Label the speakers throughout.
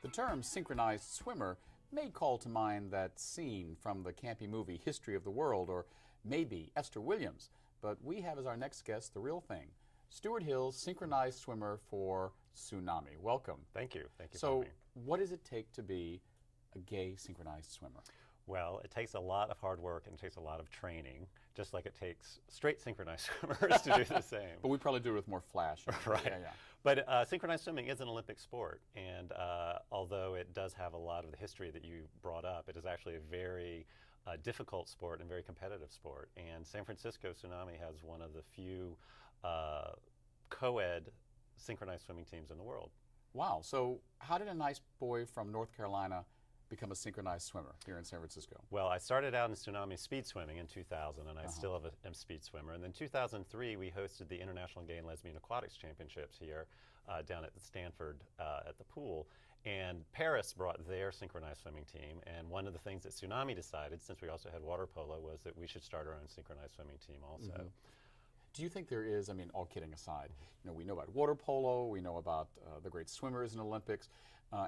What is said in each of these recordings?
Speaker 1: The term synchronized swimmer may call to mind that scene from the campy movie History of the World, or maybe Esther Williams. But we have as our next guest the real thing, Stuart Hills, synchronized swimmer for Tsunami. Welcome.
Speaker 2: Thank you. Thank you for
Speaker 1: So,
Speaker 2: having me.
Speaker 1: what does it take to be a gay synchronized swimmer?
Speaker 2: Well, it takes a lot of hard work and it takes a lot of training, just like it takes straight synchronized swimmers to do the same.
Speaker 1: But we probably do it with more flash.
Speaker 2: Right.
Speaker 1: Yeah.
Speaker 2: But synchronized swimming is an Olympic sport, and although it does have a lot of the history that you brought up, it is actually a very difficult sport and very competitive sport. And San Francisco Tsunami has one of the few co-ed synchronized swimming teams in the world.
Speaker 1: Wow. So, how did a nice boy from North Carolina become a synchronized swimmer here in San Francisco?
Speaker 2: Well, I started out in Tsunami speed swimming in 2000, and I still am a speed swimmer. And then 2003, we hosted the International Gay and Lesbian Aquatics Championships here down at Stanford at the pool. And Paris brought their synchronized swimming team. And one of the things that Tsunami decided, since we also had water polo, was that we should start our own synchronized swimming team also.
Speaker 1: Do you think there is, I mean, all kidding aside, we know about water polo, we know about the great swimmers in Olympics,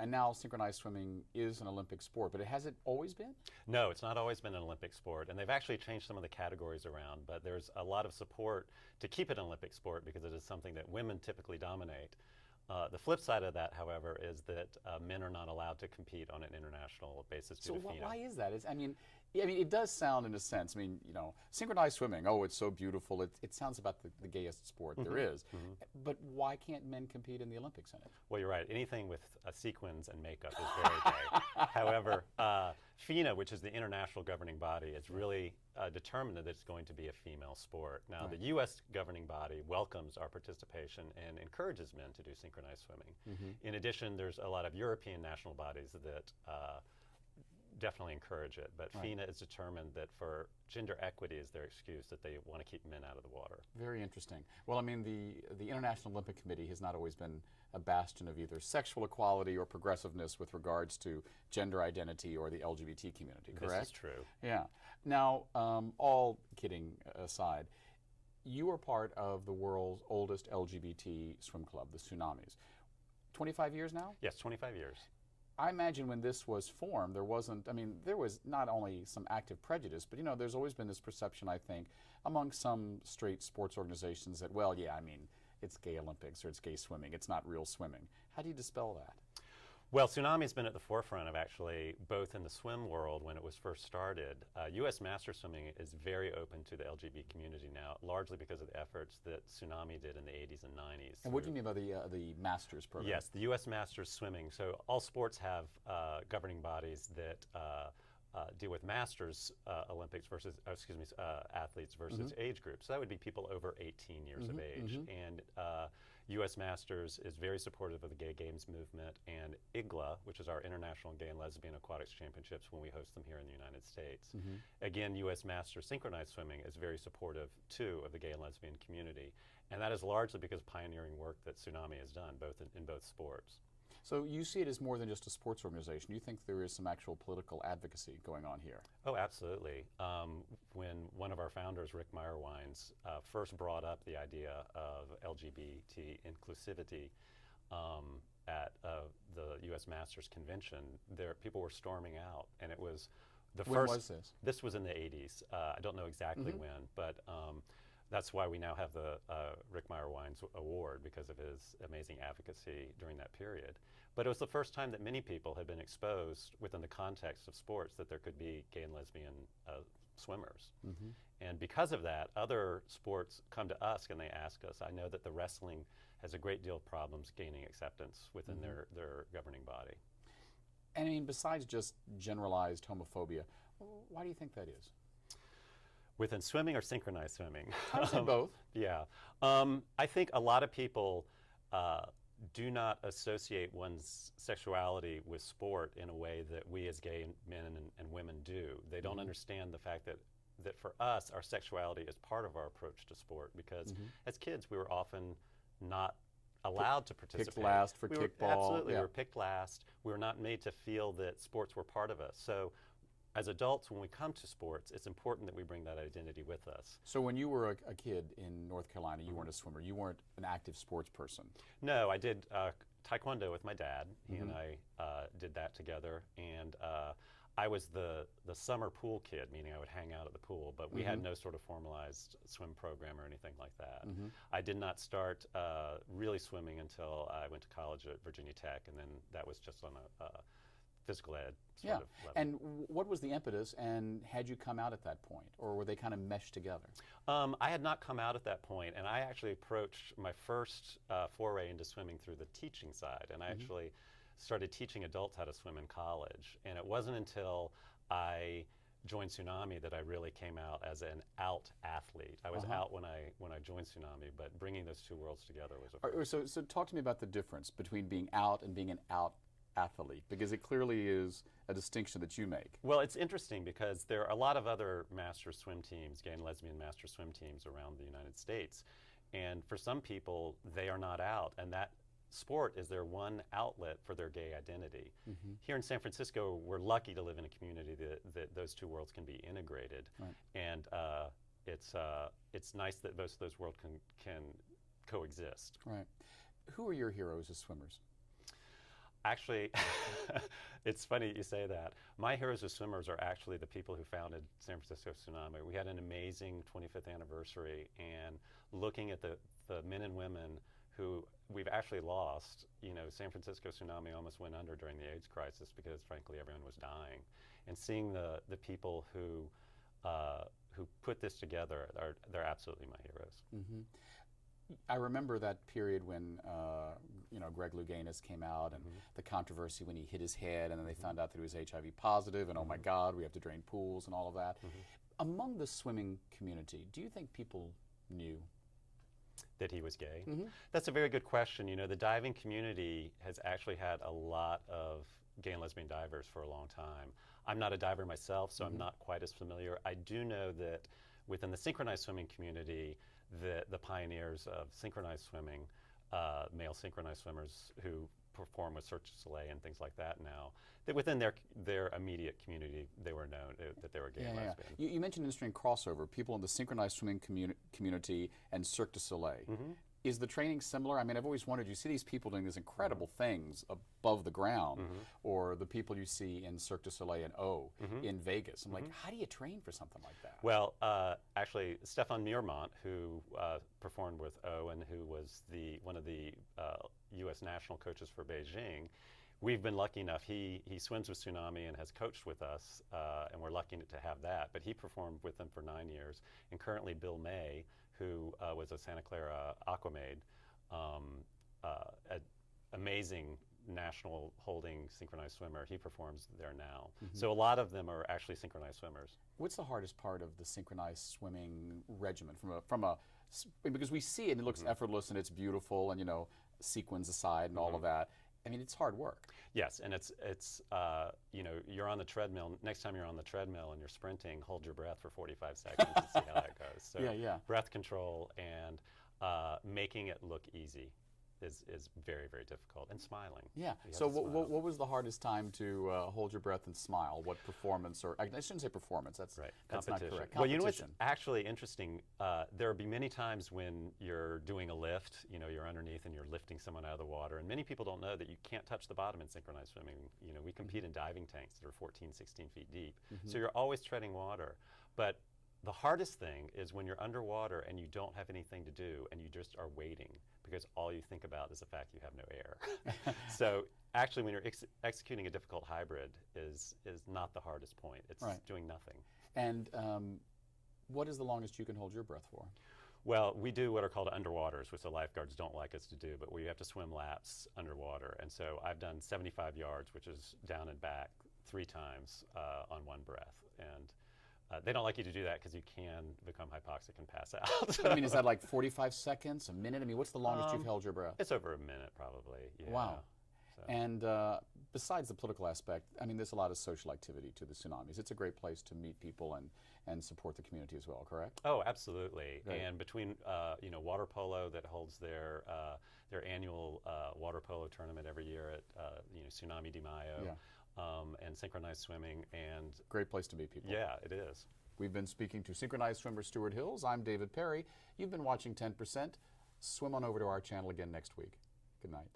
Speaker 1: and now synchronized swimming is an Olympic sport, but has it always been?
Speaker 2: No, it's not always been an Olympic sport, and they've actually changed some of the categories around, but there's a lot of support to keep it an Olympic sport because it is something that women typically dominate. The flip side of that, however, is that men are not allowed to compete on an international basis due to FINA.
Speaker 1: Why is that? I mean, it does sound in a sense, synchronized swimming, oh, it's so beautiful. It sounds about the gayest sport there is. But why can't men compete in the Olympics in it?
Speaker 2: Well, you're right. Anything with sequins and makeup is very gay. However, FINA, which is the international governing body, is really determined that it's going to be a female sport. Now, the U.S. governing body welcomes our participation and encourages men to do synchronized swimming. In addition, there's a lot of European national bodies that definitely encourage it, but FINA is determined that for gender equity is their excuse, that they want to keep men out of the water.
Speaker 1: Very interesting. Well, I mean, the International Olympic Committee has not always been a bastion of either sexual equality or progressiveness with regards to gender identity or the LGBT community, correct?
Speaker 2: This is true.
Speaker 1: Yeah. Now, all kidding aside, you are part of the world's oldest LGBT swim club, the Tsunamis. 25 years now?
Speaker 2: Yes, 25 years.
Speaker 1: I imagine when this was formed, there was not only some active prejudice, but there's always been this perception, I think, among some straight sports organizations that, well, yeah, it's gay Olympics or it's gay swimming, it's not real swimming. How do you dispel that?
Speaker 2: Well, Tsunami's been at the forefront of actually both in the swim world when it was first started. U.S. Master Swimming is very open to the LGBT community now, largely because of the efforts that Tsunami did in the 80s and 90s.
Speaker 1: And what do you mean by the Masters program?
Speaker 2: Yes, the U.S. Masters Swimming. So all sports have governing bodies that deal with Masters Olympics versus, athletes versus age groups. So that would be people over 18 years of age. And U.S. Masters is very supportive of the gay games movement, and IGLA, which is our International Gay and Lesbian Aquatics Championships when we host them here in the United States. Again, U.S. Masters Synchronized Swimming is very supportive, too, of the gay and lesbian community. And that is largely because of pioneering work that Tsunami has done, both in both sports.
Speaker 1: So you see it as more than just a sports organization. You think there is some actual political advocacy going on here?
Speaker 2: Oh, absolutely. When one of our founders, Rick Meyerwines, first brought up the idea of LGBT inclusivity at the U.S. Masters Convention, people were storming out, and it was the first.
Speaker 1: When was this?
Speaker 2: This was in the 80s. I don't know exactly when, but that's why we now have the Rick Meyerwines Award, because of his amazing advocacy during that period. But it was the first time that many people had been exposed within the context of sports that there could be gay and lesbian swimmers. And because of that, other sports come to us and they ask us. I know that the wrestling has a great deal of problems gaining acceptance within their governing body.
Speaker 1: And besides just generalized homophobia, why do you think that is?
Speaker 2: Within swimming or synchronized swimming?
Speaker 1: I would say both.
Speaker 2: Yeah. I think a lot of people do not associate one's sexuality with sport in a way that we as gay men and women do. They don't understand the fact that for us, our sexuality is part of our approach to sport, because as kids, we were often not allowed to participate.
Speaker 1: Picked last for kickball.
Speaker 2: Absolutely. We were picked last. We were not made to feel that sports were part of us. So as adults, when we come to sports, it's important that we bring that identity with us.
Speaker 1: So when you were a kid in North Carolina, you weren't a swimmer. You weren't an active sports person.
Speaker 2: No, I did Taekwondo with my dad. He and I did that together, and I was the summer pool kid, meaning I would hang out at the pool, but we had no sort of formalized swim program or anything like that. I did not start really swimming until I went to college at Virginia Tech, and then that was just on a physical ed sort of level.
Speaker 1: And what was the impetus, and had you come out at that point, or were they kind of meshed together?
Speaker 2: I had not come out at that point, and I actually approached my first foray into swimming through the teaching side, and I actually started teaching adults how to swim in college. And it wasn't until I joined Tsunami that I really came out as an out athlete. I was out when I joined Tsunami, but bringing those two worlds together was a first.
Speaker 1: So talk to me about the difference between being out and being an out athlete, because it clearly is a distinction that you make.
Speaker 2: Well, it's interesting because there are a lot of other master swim teams, gay and lesbian master swim teams around the United States. And for some people, they are not out, and that sport is their one outlet for their gay identity. Here in San Francisco, we're lucky to live in a community that those two worlds can be integrated, and it's nice that both of those worlds can coexist.
Speaker 1: Right. Who are your heroes as swimmers?
Speaker 2: Actually, it's funny you say that. My heroes as swimmers are actually the people who founded San Francisco Tsunami. We had an amazing 25th anniversary, and looking at the men and women who we've actually lost. You know, San Francisco Tsunami almost went under during the AIDS crisis because, frankly, everyone was dying. And seeing the people who put this together, they're absolutely my heroes.
Speaker 1: I remember that period when you know, Greg Louganis came out, and the controversy when he hit his head, and then they found out that he was HIV positive, and oh my God, we have to drain pools and all of that. Among the swimming community, do you think people knew
Speaker 2: that he was gay? That's a very good question. You know, the diving community has actually had a lot of gay and lesbian divers for a long time. I'm not a diver myself, so I'm not quite as familiar. I do know that within the synchronized swimming community, the pioneers of synchronized swimming, male synchronized swimmers who perform with Cirque du Soleil and things like that now, that within their immediate community, they were known that they were gay and lesbian.
Speaker 1: You mentioned an interesting crossover, people in the synchronized swimming community and Cirque du Soleil. Is the training similar? I mean, I've always wondered, you see these people doing these incredible things above the ground, or the people you see in Cirque du Soleil and in Vegas. I'm like, how do you train for something like that?
Speaker 2: Well, actually, Stefan Meermont, who performed with O and who was one of the U.S. national coaches for Beijing, we've been lucky enough, he swims with Tsunami and has coached with us, and we're lucky to have that. But he performed with them for 9 years. And currently Bill May, who was a Santa Clara Aquamaid, an amazing national holding synchronized swimmer. He performs there now. So a lot of them are actually synchronized swimmers.
Speaker 1: What's the hardest part of the synchronized swimming regimen because we see it and it looks effortless and it's beautiful, and, you know, sequins aside and all of that. I mean, it's hard work.
Speaker 2: Yes, and it's you know, you're on the treadmill. Next time you're on the treadmill and you're sprinting, hold your breath for 45 seconds to see how that goes. So breath control and making it look easy is very, very difficult, and smiling.
Speaker 1: Yeah. So what was the hardest time to hold your breath and smile? What performance, or I shouldn't say performance, that's not correct.
Speaker 2: Well, you know what's actually interesting? There will be many times when you're doing a lift, you know, you're underneath and you're lifting someone out of the water, and many people don't know that you can't touch the bottom in synchronized swimming. You know, we compete in diving tanks that are 14, 16 feet deep, so you're always treading water. But the hardest thing is when you're underwater and you don't have anything to do and you just are waiting, because all you think about is the fact you have no air. So actually, when you're executing a difficult hybrid is not the hardest point. It's doing nothing.
Speaker 1: And what is the longest you can hold your breath for?
Speaker 2: Well, we do what are called underwaters, which the lifeguards don't like us to do, but we have to swim laps underwater. And so I've done 75 yards, which is down and back 3 times on one breath. And they don't like you to do that because you can become hypoxic and pass out.
Speaker 1: I mean, is that like 45 seconds, a minute? I mean, what's the longest you've held your breath?
Speaker 2: It's over a minute, probably. Yeah.
Speaker 1: Wow.
Speaker 2: So.
Speaker 1: And besides the political aspect, I mean, there's a lot of social activity to the Tsunamis. It's a great place to meet people and support the community as well, correct?
Speaker 2: Oh, absolutely.
Speaker 1: Right.
Speaker 2: And between, you know, water polo that holds their annual water polo tournament every year at, you know, Tsunami Di Maio. And synchronized swimming, and
Speaker 1: great place to meet people.
Speaker 2: Yeah, it is.
Speaker 1: We've been speaking to synchronized swimmer Stuart Hills. I'm David Perry. You've been watching 10%. Swim on over to our channel again next week. Good night.